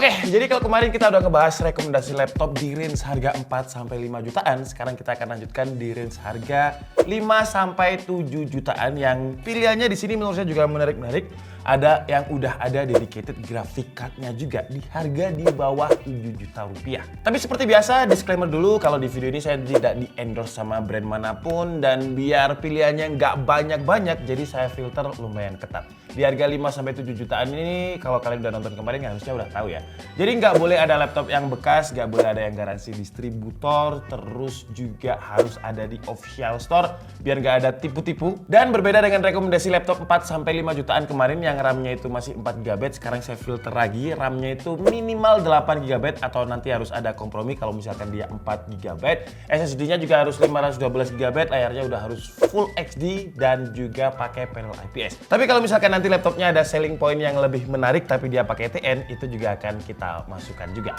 Oke, jadi kalau kemarin kita udah ngebahas rekomendasi laptop di range harga 4-5 jutaan, sekarang kita akan lanjutkan di range harga 5-7 jutaan yang pilihannya di sini menurut saya juga menarik-menarik. Ada yang udah ada dedicated graphic card-nya juga di harga di bawah 7 juta rupiah. Tapi seperti biasa, disclaimer dulu kalau di video ini saya tidak di-endorse sama brand manapun dan biar pilihannya nggak banyak-banyak, jadi saya filter lumayan ketat. Di harga 5-7 jutaan ini, kalau kalian udah nonton kemarin harusnya udah tahu ya. Jadi nggak boleh ada laptop yang bekas, nggak boleh ada yang garansi distributor, terus juga harus ada di official store biar nggak ada tipu-tipu. Dan berbeda dengan rekomendasi laptop 4-5 jutaan kemarin yang RAM-nya itu masih 4 GB, sekarang saya filter lagi, RAM-nya itu minimal 8 GB atau nanti harus ada kompromi kalau misalkan dia 4 GB. SSD-nya juga harus 512 GB, layarnya udah harus Full HD dan juga pakai panel IPS. Tapi kalau misalkan nanti laptopnya ada selling point yang lebih menarik tapi dia pakai TN, itu juga akan kita masukkan juga.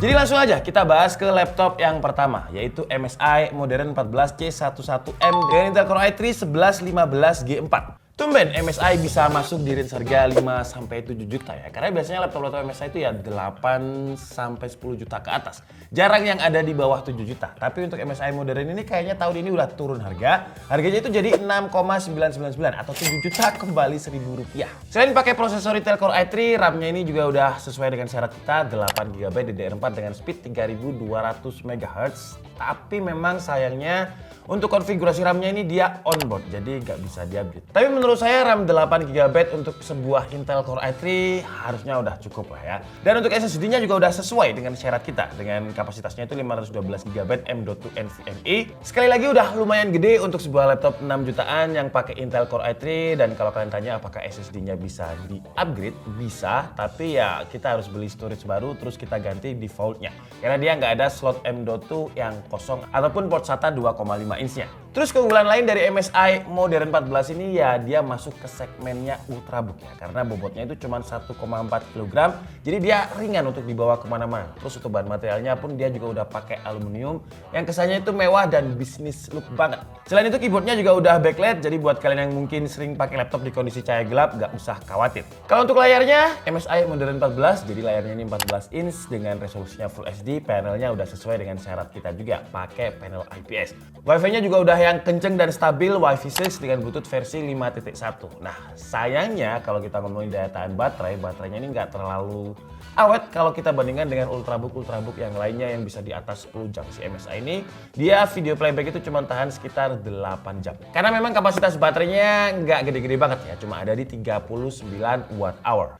Jadi langsung aja kita bahas ke laptop yang pertama, yaitu MSI Modern 14C11M dengan Intel Core i3 1115G4. Tumben MSI bisa masuk di range harga 5-7 juta ya. Karena biasanya laptop-laptop MSI itu ya 8-10 juta ke atas. Jarang yang ada di bawah 7 juta. Tapi untuk MSI modern ini kayaknya tahun ini udah turun harga. Harganya itu jadi 6,999 atau 7 juta kembali 1.000 rupiah. Selain pakai prosesor Intel Core i3, RAM-nya ini juga udah sesuai dengan syarat kita, 8 GB DDR4 dengan speed 3200 MHz. Tapi memang sayangnya untuk konfigurasi RAM-nya ini dia onboard, jadi nggak bisa di-upgrade. Tapi menurut saya RAM 8 GB untuk sebuah Intel Core i3 harusnya udah cukup lah ya. Dan untuk SSD-nya juga udah sesuai dengan syarat kita, dengan kapasitasnya itu 512 GB M.2 NVMe. Sekali lagi udah lumayan gede untuk sebuah laptop 6 jutaan yang pakai Intel Core i3. Dan kalau kalian tanya apakah SSD-nya bisa di-upgrade, bisa, tapi ya kita harus beli storage baru terus kita ganti default-nya. Karena dia nggak ada slot M.2 yang kosong ataupun port SATA 2,5 inch-nya. Terus keunggulan lain dari MSI Modern 14 ini ya dia masuk ke segmennya ultrabook ya, karena bobotnya itu cuma 1,4 kg, jadi dia ringan untuk dibawa kemana-mana. Terus untuk bahan materialnya pun dia juga udah pakai aluminium yang kesannya itu mewah dan bisnis look banget. Selain itu keyboardnya juga udah backlit, jadi buat kalian yang mungkin sering pakai laptop di kondisi cahaya gelap nggak usah khawatir. Kalau untuk layarnya MSI Modern 14, jadi layarnya ini 14 inch dengan resolusinya Full HD, panelnya udah sesuai dengan syarat kita juga, pakai panel IPS. Wi-Fi-nya juga udah yang kenceng dan stabil, Wi-Fi 6 dengan Bluetooth versi 5.1. Nah, sayangnya kalau kita ngomongin daya tahan baterainya ini nggak terlalu awet kalau kita bandingkan dengan ultrabook yang lainnya yang bisa di atas 10 jam. Si MSI ini, dia video playback itu cuma tahan sekitar 8 jam. Karena memang kapasitas baterainya nggak gede-gede banget ya, cuma ada di 39 Wh.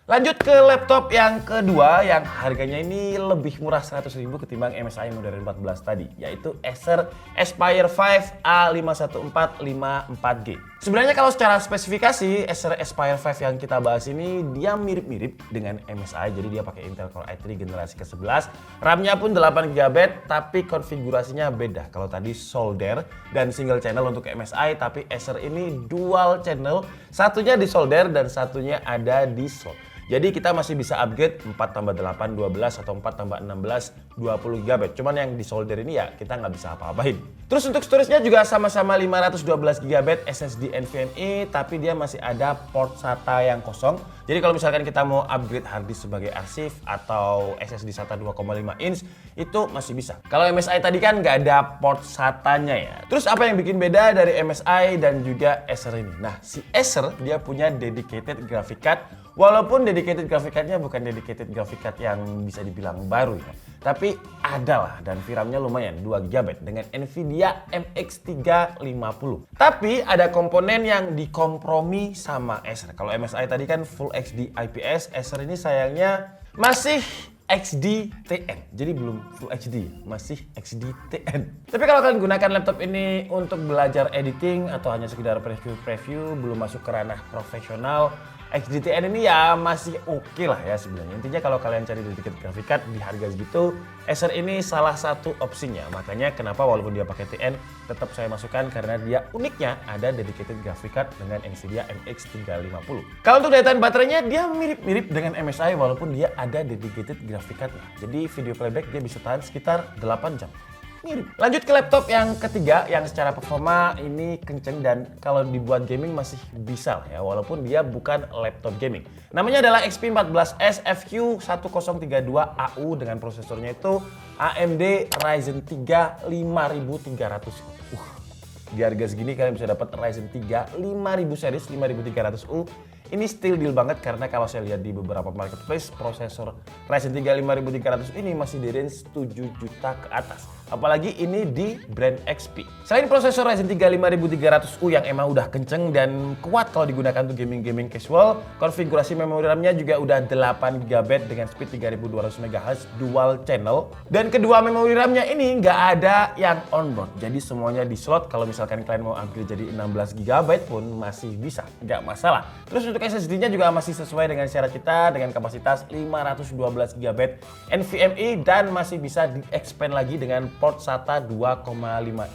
Lanjut ke laptop yang kedua yang harganya ini lebih murah 100.000 ketimbang MSI Modern 14 tadi, yaitu Acer Aspire 5 A51454G. Sebenarnya kalau secara spesifikasi Acer Aspire 5 yang kita bahas ini dia mirip-mirip dengan MSI, jadi dia pakai Intel Core i3 generasi ke-11. RAM-nya pun 8 GB tapi konfigurasinya beda. Kalau tadi solder dan single channel untuk MSI, tapi Acer ini dual channel, satunya di solder dan satunya ada di slot. Jadi kita masih bisa upgrade 4+8 12 atau 4+16 20 GB. Cuman yang di solder ini ya kita nggak bisa apa-apain. Terus untuk storage-nya juga sama-sama 512 GB SSD NVMe, tapi dia masih ada port SATA yang kosong. Jadi kalau misalkan kita mau upgrade hard disk sebagai arsip atau SSD SATA 2,5 inch itu masih bisa. Kalau MSI tadi kan nggak ada port SATA-nya ya. Terus apa yang bikin beda dari MSI dan juga Acer ini? Nah, si Acer dia punya dedicated graphic card. Walaupun dedicated graphic card-nya bukan dedicated graphic card yang bisa dibilang baru ya, tapi ada lah dan VRAM-nya lumayan 2 GB dengan Nvidia MX 350. Tapi ada komponen yang dikompromi sama Acer. Kalau MSI tadi kan Full HD IPS, Acer ini sayangnya masih XD TN, jadi belum Full HD, masih XD TN. Tapi kalau kalian gunakan laptop ini untuk belajar editing atau hanya sekedar preview, belum masuk ke ranah profesional, XDTN ini ya masih oke lah ya sebenarnya. Intinya kalau kalian cari dedicated graphic card di harga segitu, Acer ini salah satu opsinya. Makanya kenapa walaupun dia pakai TN, tetap saya masukkan karena dia uniknya ada dedicated graphic card dengan Nvidia MX 350. Kalau untuk daya tahan baterainya dia mirip-mirip dengan MSI walaupun dia ada dedicated graphic card. Jadi video playback dia bisa tahan sekitar 8 jam. mirip. Lanjut ke laptop yang ketiga yang secara performa ini kenceng dan kalau dibuat gaming masih bisa lah ya, walaupun dia bukan laptop gaming. Namanya adalah XP 14S FQ 1032AU dengan prosesornya itu AMD Ryzen 3 5300. Di harga segini kalian bisa dapat Ryzen 3 5000 series 5300U. Ini still deal banget karena kalau saya lihat di beberapa marketplace prosesor Ryzen 3 5300 ini masih di range 7 juta ke atas. Apalagi ini di brand XP. Selain prosesor Ryzen 3 5300U yang emang udah kenceng dan kuat kalau digunakan untuk gaming-gaming casual, konfigurasi memori RAM-nya juga udah 8GB dengan speed 3200 MHz dual channel. Dan kedua memori RAM-nya ini nggak ada yang onboard. Jadi semuanya di slot. Kalau misalkan kalian mau upgrade jadi 16GB pun masih bisa, nggak masalah. Terus untuk SSD-nya juga masih sesuai dengan syarat kita dengan kapasitas 512GB NVMe dan masih bisa di-expand lagi dengan port SATA 2,5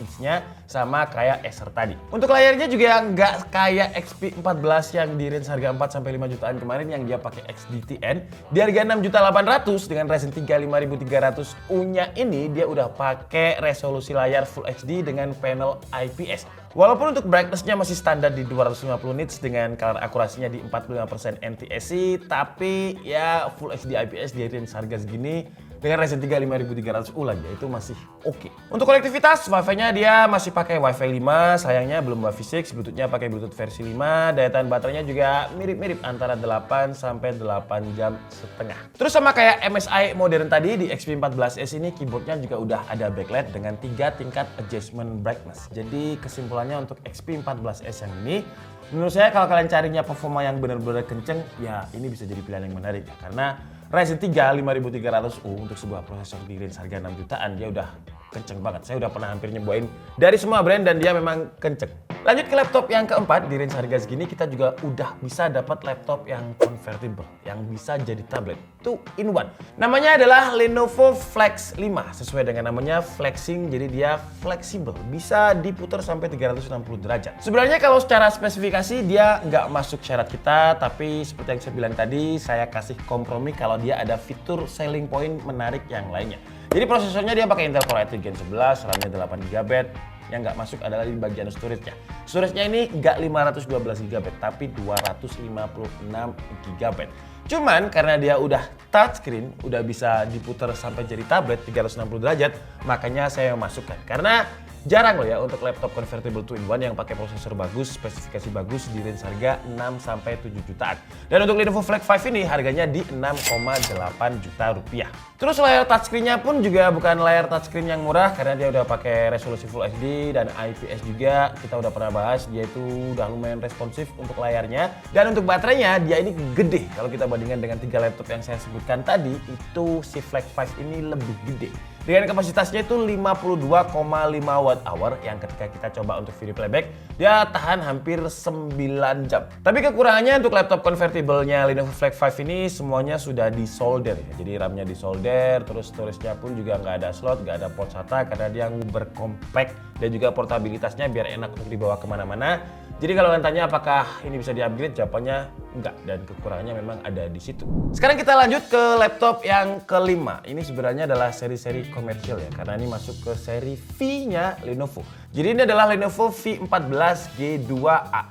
inch-nya sama kayak Acer tadi. Untuk layarnya juga nggak kayak XP14 yang di range harga 4-5 jutaan kemarin yang dia pakai XDTN. Di harga 6.800.000 dengan Ryzen 3 5300U-nya ini dia udah pakai resolusi layar Full HD dengan panel IPS. Walaupun untuk brightness-nya masih standar di 250 nits dengan color akurasinya di 45% NTSC, tapi ya Full HD IPS di range harga segini dengan Ryzen 3 5300U lagi itu masih oke. Untuk konektivitas, Wi-Fi-nya dia masih pakai Wi-Fi 5, sayangnya belum Wi-Fi 6, Bluetooth-nya pakai Bluetooth versi 5, daya tahan baterainya juga mirip-mirip antara 8 sampai 8 jam setengah. Terus sama kayak MSI modern tadi di XP14S ini keyboardnya juga udah ada backlight dengan 3 tingkat adjustment brightness. Jadi kesimpulannya untuk XP14S yang ini, menurut saya kalau kalian carinya performa yang benar-benar kenceng, ya ini bisa jadi pilihan yang menarik ya. Karena Ryzen 3 5300U untuk sebuah prosesor di range harga 6 jutaan dia udah kenceng banget. Saya udah pernah hampir nyobain dari semua brand dan dia memang kenceng. Lanjut ke laptop yang keempat, di range harga segini kita juga udah bisa dapat laptop yang convertible, yang bisa jadi tablet 2-in-1. Namanya adalah Lenovo Flex 5, sesuai dengan namanya flexing, jadi dia fleksibel, bisa diputar sampai 360 derajat. Sebenarnya kalau secara spesifikasi dia nggak masuk syarat kita, tapi seperti yang saya bilang tadi, saya kasih kompromi kalau dia ada fitur selling point menarik yang lainnya. Jadi prosesornya dia pakai Intel Core i3 Gen 11, RAM-nya 8GB. Yang nggak masuk adalah di bagian storage-nya. Storage-nya ini nggak 512GB, tapi 256GB. Cuman karena dia udah touchscreen, udah bisa diputar sampai jadi tablet 360 derajat, makanya saya masukkan. Karena jarang loh ya untuk laptop convertible 2-in-1 yang pakai prosesor bagus, spesifikasi bagus di range harga 6-7 jutaan. Dan untuk Lenovo Flex 5 ini harganya di 6,8 juta rupiah. Terus layar touchscreen-nya pun juga bukan layar touchscreen yang murah karena dia udah pakai resolusi Full HD dan IPS juga. Kita udah pernah bahas, dia itu udah lumayan responsif untuk layarnya. Dan untuk baterainya dia ini gede. Kalau kita bandingkan dengan 3 laptop yang saya sebutkan tadi, itu si Flex 5 ini lebih gede. Dengan kapasitasnya itu 52,5 Wh yang ketika kita coba untuk video playback, dia tahan hampir 9 jam. Tapi kekurangannya untuk laptop convertible-nya Lenovo Flex 5 ini semuanya sudah disolder ya. Jadi RAM-nya disolder, terus storage-nya pun juga nggak ada slot, nggak ada port SATA karena dia berkompak dan juga portabilitasnya biar enak untuk dibawa kemana-mana. Jadi kalau kalian tanya apakah ini bisa di-upgrade, jawabannya enggak dan kekurangannya memang ada di situ. Sekarang kita lanjut ke laptop yang kelima. Ini sebenarnya adalah seri-seri komersial ya, karena ini masuk ke seri V-nya Lenovo. Jadi ini adalah Lenovo V14 G2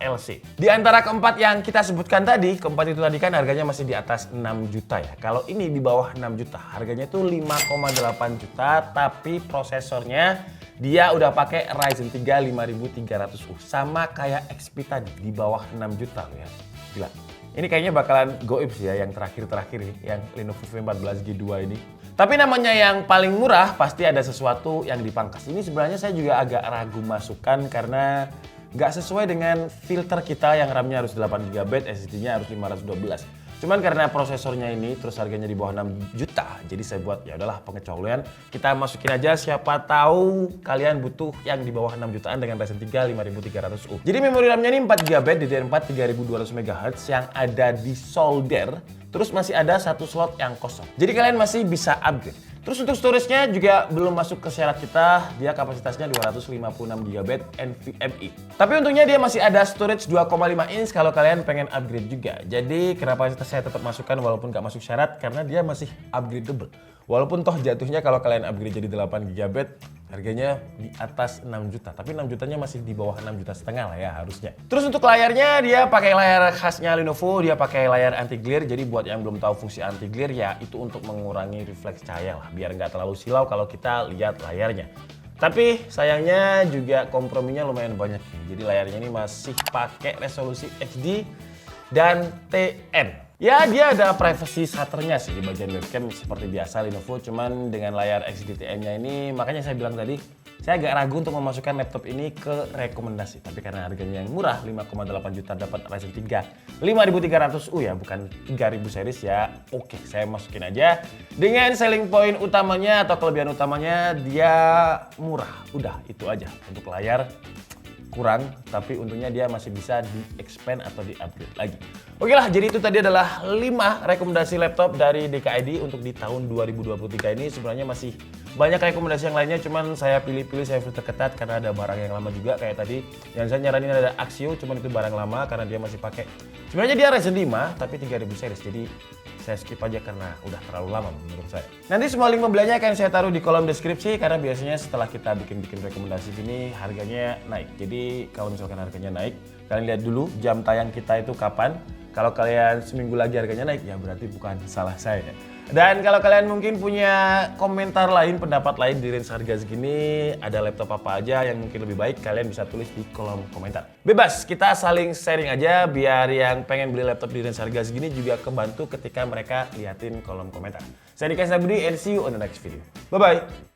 ALC. Di antara keempat yang kita sebutkan tadi, keempat itu tadi kan harganya masih di atas 6 juta ya. Kalau ini di bawah 6 juta, harganya itu 5,8 juta, tapi prosesornya dia udah pakai Ryzen 3 5300U, sama kayak XP tadi di bawah 6 juta loh ya. Gila. Ini kayaknya bakalan goib sih ya yang terakhir-terakhir nih, yang Lenovo V14 G2 ini. Tapi namanya yang paling murah pasti ada sesuatu yang dipangkas. Ini sebenarnya saya juga agak ragu masukkan karena nggak sesuai dengan filter kita yang RAM-nya harus 8GB, SSD-nya harus 512. Cuman karena prosesornya ini terus harganya di bawah 6 juta, jadi saya buat ya udahlah pengecualian. Kita masukin aja, siapa tahu kalian butuh yang di bawah 6 jutaan dengan Ryzen 3 5300U. Jadi memori RAM-nya ini 4GB DDR4 3200 MHz yang ada di solder, terus masih ada satu slot yang kosong. Jadi kalian masih bisa upgrade. Terus untuk storage-nya juga belum masuk ke syarat kita, dia kapasitasnya 256GB NVMe. Tapi untungnya dia masih ada storage 2,5 inch kalau kalian pengen upgrade juga. Jadi kenapa saya tetap masukkan walaupun nggak masuk syarat, karena dia masih upgradable. Walaupun toh jatuhnya kalau kalian upgrade jadi 8GB, Harganya di atas 6 juta, tapi 6 jutanya masih di bawah 6 juta setengah lah ya harusnya. Terus untuk layarnya dia pakai layar khasnya Lenovo, dia pakai layar anti glare. Jadi buat yang belum tahu fungsi anti glare ya itu untuk mengurangi refleks cahaya lah, biar nggak terlalu silau kalau kita lihat layarnya. Tapi sayangnya juga komprominya lumayan banyak. Jadi layarnya ini masih pakai resolusi HD dan TN. Ya dia ada privacy shutternya sih di bagian webcam seperti biasa Lenovo, cuman dengan layar XDTM-nya ini makanya saya bilang tadi saya agak ragu untuk memasukkan laptop ini ke rekomendasi. Tapi karena harganya yang murah 5,8 juta dapat Ryzen 3 5300U ya, bukan 3000 series ya. Oke, saya masukin aja. Dengan selling point utamanya atau kelebihan utamanya dia murah. Udah itu aja. Untuk layar kurang, tapi untungnya dia masih bisa di-expand atau di-upgrade lagi. Oke lah, jadi itu tadi adalah 5 rekomendasi laptop dari DKID untuk di tahun 2023 ini. Sebenarnya masih banyak rekomendasi yang lainnya, cuman saya pilih-pilih, saya filter ketat karena ada barang yang lama juga kayak tadi. Yang saya nyaranin ada Axio, cuman itu barang lama karena dia masih pakai. Sebenarnya dia Ryzen 5 tapi 3000 series, jadi saya skip aja karena udah terlalu lama menurut saya. Nanti semua link pembeliannya akan saya taruh di kolom deskripsi karena biasanya setelah kita bikin rekomendasi gini harganya naik. Jadi kalau misalkan harganya naik, kalian lihat dulu jam tayang kita itu kapan. Kalau kalian seminggu lagi harganya naik, ya berarti bukan salah saya. Dan kalau kalian mungkin punya komentar lain, pendapat lain di range harga segini, ada laptop apa aja yang mungkin lebih baik, kalian bisa tulis di kolom komentar. Bebas, kita saling sharing aja biar yang pengen beli laptop di range harga segini juga kebantu ketika mereka liatin kolom komentar. Saya Dika Sabudi and see you on the next video. Bye-bye!